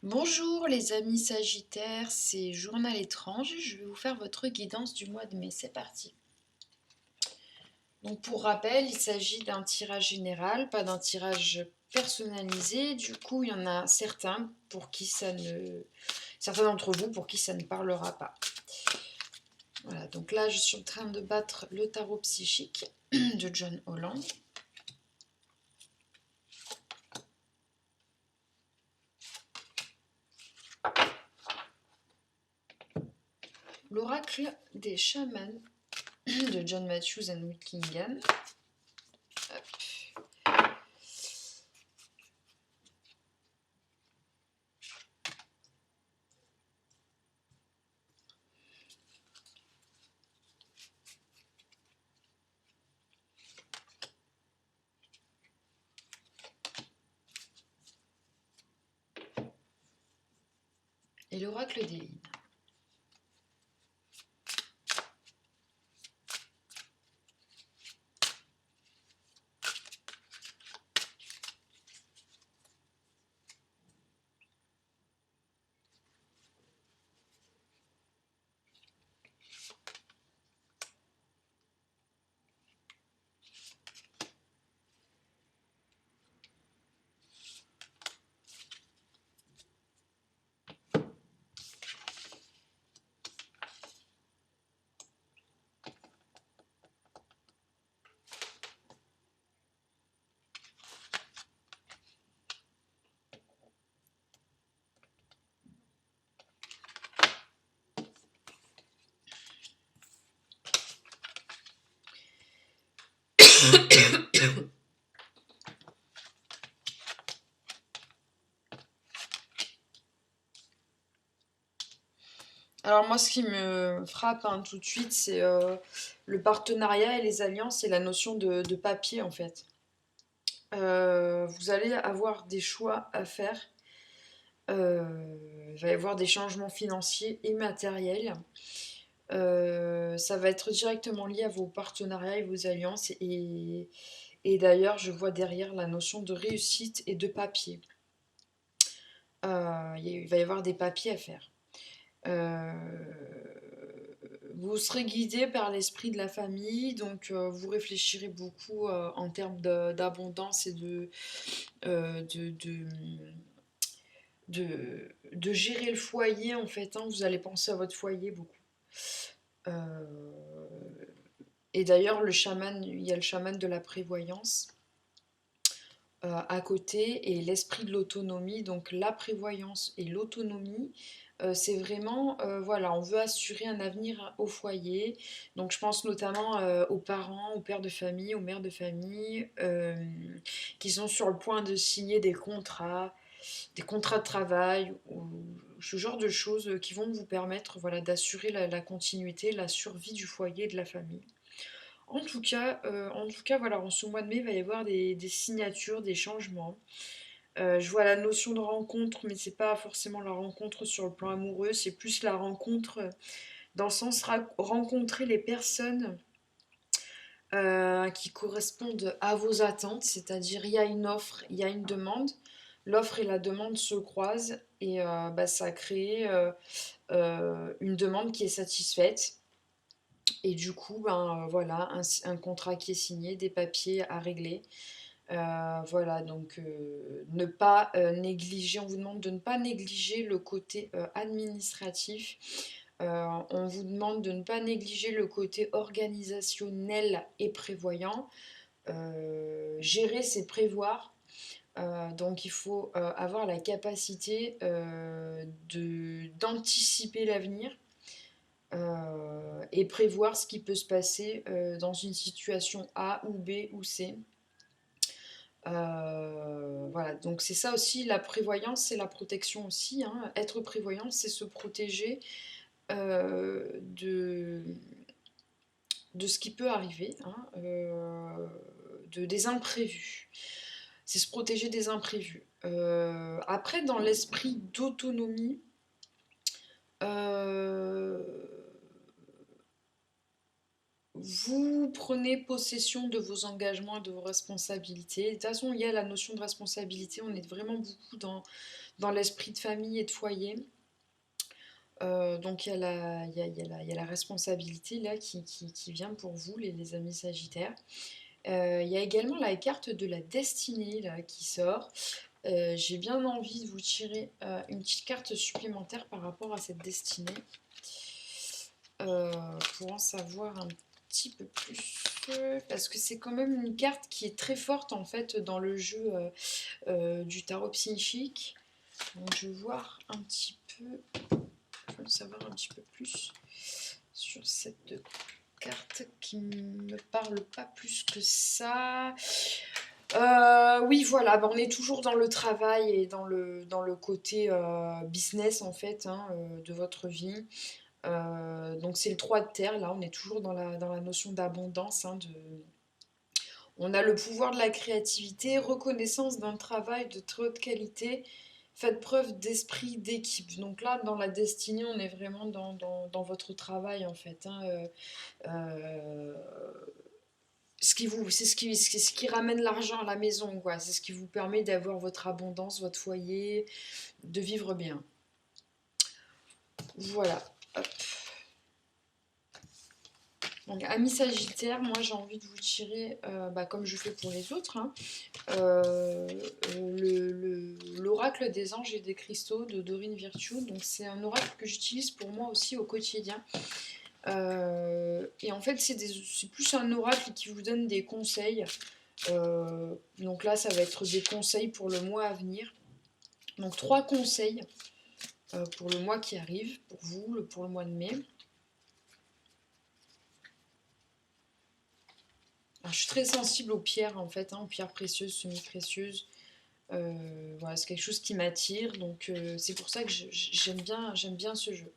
Bonjour les amis Sagittaires, c'est Journal étrange. Je vais vous faire votre guidance du mois de mai. C'est parti. Donc pour rappel, il s'agit d'un tirage général, pas d'un tirage personnalisé. Du coup, il y en a certains d'entre vous pour qui ça ne parlera pas. Voilà, donc là, je suis en train de battre le tarot psychique de John Holland. L'oracle des chamans de John Matthews and Will Kingan. Et l'oracle des lignes. Alors moi, ce qui me frappe tout de suite, c'est le partenariat et les alliances et la notion de papier en fait. Vous allez avoir des choix à faire. Il va y avoir des changements financiers et matériels. Ça va être directement lié à vos partenariats et vos alliances. Et d'ailleurs, je vois derrière la notion de réussite et de papier. Il va y avoir des papiers à faire. Euh, Vous serez guidé par l'esprit de la famille, donc vous réfléchirez beaucoup en termes d'abondance et de, de gérer le foyer en fait. Vous allez penser à votre foyer beaucoup. Euh, et d'ailleurs, il y a le chaman de la prévoyance à côté et l'esprit de l'autonomie. Donc la prévoyance et l'autonomie, c'est vraiment, voilà, on veut assurer un avenir au foyer. Donc je pense notamment aux parents, aux pères de famille, aux mères de famille, qui sont sur le point de signer des contrats de travail, ou ce genre de choses qui vont vous permettre voilà, d'assurer la continuité, la survie du foyer et de la famille. En tout cas, voilà, en ce mois de mai, il va y avoir des signatures, des changements. Je vois la notion de rencontre, mais c'est pas forcément la rencontre sur le plan amoureux, c'est plus la rencontre dans le sens rencontrer les personnes qui correspondent à vos attentes, c'est-à-dire il y a une offre, il y a une demande, l'offre et la demande se croisent et ça crée une demande qui est satisfaite. Et du coup, voilà, un contrat qui est signé, des papiers à régler. Voilà, donc ne pas négliger, on vous demande de ne pas négliger le côté administratif. On vous demande de ne pas négliger le côté organisationnel et prévoyant. Gérer, c'est prévoir. Donc il faut avoir la capacité d'anticiper l'avenir et prévoir ce qui peut se passer dans une situation A ou B ou C. Voilà, donc c'est ça aussi, la prévoyance, c'est la protection aussi. Être prévoyant, c'est se protéger de ce qui peut arriver, des imprévus. C'est se protéger des imprévus. Après, dans l'esprit d'autonomie, euh, vous prenez possession de vos engagements et de vos responsabilités. De toute façon, il y a la notion de responsabilité, on est vraiment beaucoup dans l'esprit de famille et de foyer. Donc il y a la responsabilité là qui vient pour vous, les amis Sagittaires. Il y a également la carte de la destinée là, qui sort. J'ai bien envie de vous tirer une petite carte supplémentaire par rapport à cette destinée. Pour en savoir un petit peu plus. Parce que c'est quand même une carte qui est très forte en fait dans le jeu du tarot psychique. Donc je vais voir un petit peu, je veux savoir un petit peu plus sur cette carte qui me parle pas plus que ça. Oui, voilà, bah, on est toujours dans le travail et dans le côté business en fait hein, de votre vie. Donc c'est le 3 de terre, là on est toujours dans la notion d'abondance. Hein, on a le pouvoir de la créativité, reconnaissance d'un travail de très haute qualité, faites preuve d'esprit d'équipe. Donc là, dans la destinée, on est vraiment dans votre travail en fait. Hein, euh, c'est ce qui ramène l'argent à la maison, quoi. C'est ce qui vous permet d'avoir votre abondance, votre foyer, de vivre bien. Voilà. Hop. Donc, amis Sagittaire, moi j'ai envie de vous tirer, comme je fais pour les autres, hein, l'oracle des anges et des cristaux de Dorine Virtue. Donc, c'est un oracle que j'utilise pour moi aussi au quotidien. Et en fait, c'est plus un oracle qui vous donne des conseils. Donc là, ça va être des conseils pour le mois à venir. Donc, 3 conseils pour le mois qui arrive, pour vous, pour le mois de mai. Alors, je suis très sensible aux pierres en fait, hein, aux pierres précieuses, semi-précieuses. Voilà, c'est quelque chose qui m'attire, donc c'est pour ça que j'aime bien ce jeu.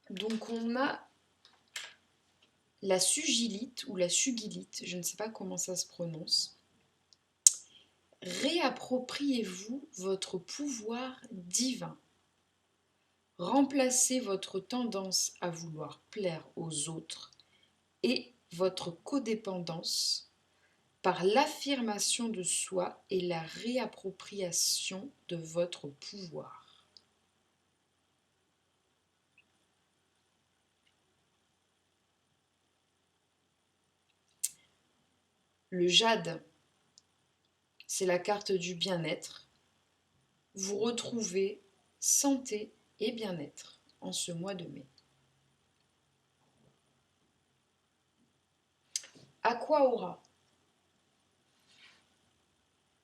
Donc on a la sugilite ou la sugilite, je ne sais pas comment ça se prononce. Réappropriez-vous votre pouvoir divin. Remplacez votre tendance à vouloir plaire aux autres et votre codépendance par l'affirmation de soi et la réappropriation de votre pouvoir. Le jade, c'est la carte du bien-être. Vous retrouvez santé et bien-être en ce mois de mai. Aqua aura,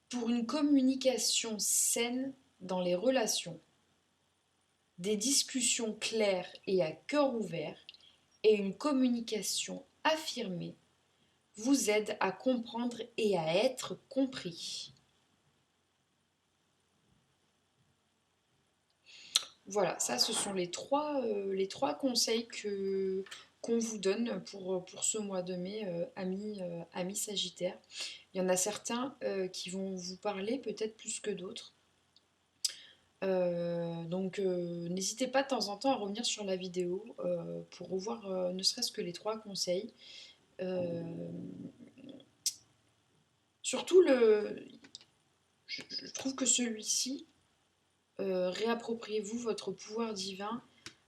pour une communication saine dans les relations, des discussions claires et à cœur ouvert et une communication affirmée vous aide à comprendre et à être compris. Voilà, ça ce sont les trois conseils qu'on vous donne pour ce mois de mai, amis Sagittaires. Il y en a certains qui vont vous parler peut-être plus que d'autres. Donc n'hésitez pas de temps en temps à revenir sur la vidéo pour revoir ne serait-ce que les 3 conseils. Euh, Surtout, je trouve que celui-ci, réappropriez-vous votre pouvoir divin,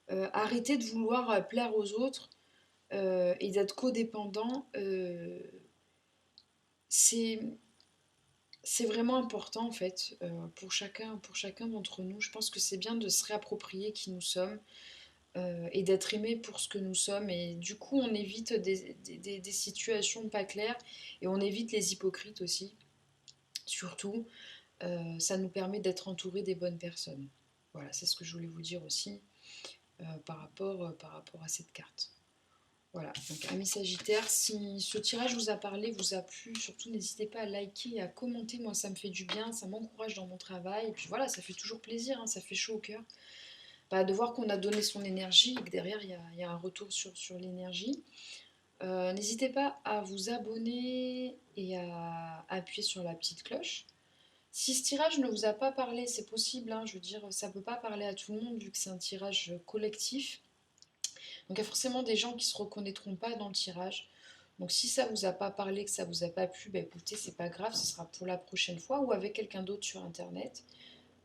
arrêtez de vouloir plaire aux autres et d'être codépendant. C'est c'est vraiment important en fait pour chacun d'entre nous. Je pense que c'est bien de se réapproprier qui nous sommes et d'être aimé pour ce que nous sommes. Et du coup, on évite des situations pas claires et on évite les hypocrites aussi. Surtout, ça nous permet d'être entouré des bonnes personnes. Voilà, c'est ce que je voulais vous dire aussi par rapport à cette carte. Voilà, donc amis Sagittaires, si ce tirage vous a parlé, vous a plu, surtout n'hésitez pas à liker et à commenter, moi ça me fait du bien, ça m'encourage dans mon travail, et puis voilà, ça fait toujours plaisir, hein, ça fait chaud au cœur, de voir qu'on a donné son énergie et que derrière il y a un retour sur l'énergie. N'hésitez pas à vous abonner et à appuyer sur la petite cloche. Si ce tirage ne vous a pas parlé, c'est possible, hein, je veux dire, ça ne peut pas parler à tout le monde vu que c'est un tirage collectif. Donc il y a forcément des gens qui ne se reconnaîtront pas dans le tirage. Donc si ça vous a pas parlé, que ça vous a pas plu, bah écoutez, c'est pas grave, ce sera pour la prochaine fois ou avec quelqu'un d'autre sur internet.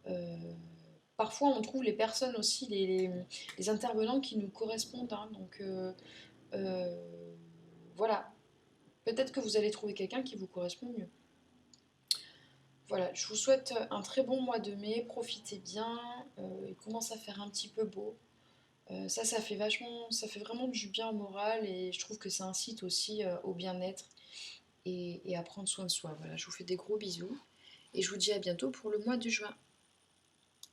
Euh, Parfois on trouve les personnes aussi, les intervenants qui nous correspondent, hein. Donc euh, voilà, peut-être que vous allez trouver quelqu'un qui vous correspond mieux. Voilà, je vous souhaite un très bon mois de mai, profitez bien, il commence à faire un petit peu beau. Ça fait vachement, ça fait vraiment du bien au moral et je trouve que ça incite aussi au bien-être et à prendre soin de soi. Voilà, je vous fais des gros bisous et je vous dis à bientôt pour le mois de juin.